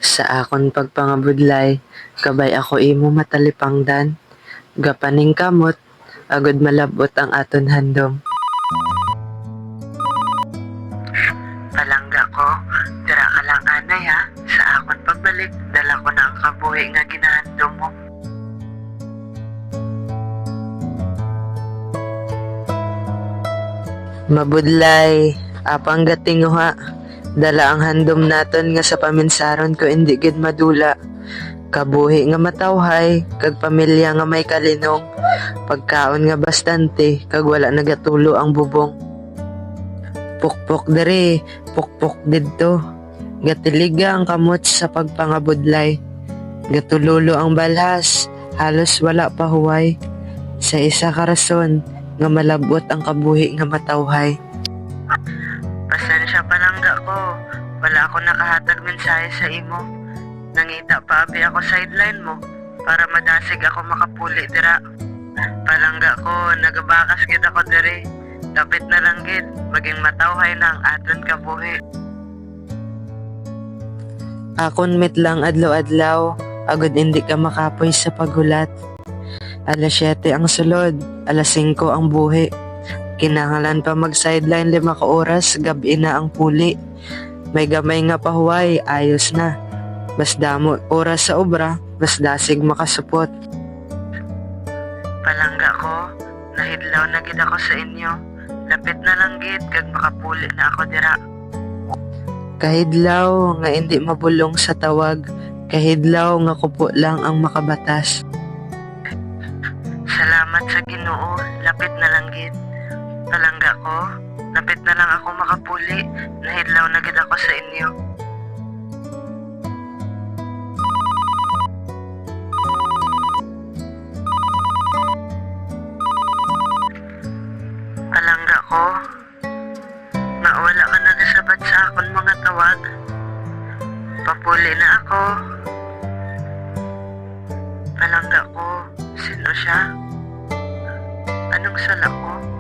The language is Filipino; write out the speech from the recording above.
Sa akon pagpangabudlay, kabay ako imo matalipangdan, gapaning kamot, agud malabot ang aton handom. Palangga ko, tira ka lang anay ha, sa akon pagbalik, dala ko na ang kabuhi nga ginahandom mo. Mabudlay, apang gatinguha, dala ang handom naton nga sa paminsaron ko indi gid madula. Kabuhi nga matawhay, kag pamilya nga may kalinong, pagkaon nga bastante, kag wala nagatulo ang bubong. Pukpok dere, pukpok didto. Gatiliga ang kamot sa pagpangabudlay. Gatululo ang balhas, halos wala pa huway. Sa isa ka rason, nga malabot ang kabuhi nga matawhay. Pasensya palangga ko, wala ako nakahatag mensahe sa imo. Nangita pa abi ako sideline mo, para madasig ako makapuli dira. Palangga ko, nagabakas gid ako diri. Dapit na lang gid, maging matawhay na ang aton kabuhi. Akon mit lang adlaw-adlaw, agud hindi ka makapoy sa paghulat. Alas 7 ang sulod, alas 5 ang buhi. Kinahanglan pa mag-sideline 5 ka oras, gabi na ang puli. May gamay nga pahuway, ayos na. Bas damo oras sa obra, bas dasig makasupot. Palangga ko, nahidlaw na gid ako sa inyo. Lapit na lang gid kag makapuli na ako dira. Kahidlaw nga hindi mabulong sa tawag, kahidlaw nga kupo lang ang makabatas. Salamat sa Ginoo, lapit na lang gid. Palangga ko, lapit na lang ako makapuli, nahidlaw na gid ako sa inyo. Palangga ko, nawala ka nagasabat sa akon mga tawag. Papuli na ako. Palangga ko, sino siya? Anong sala ko?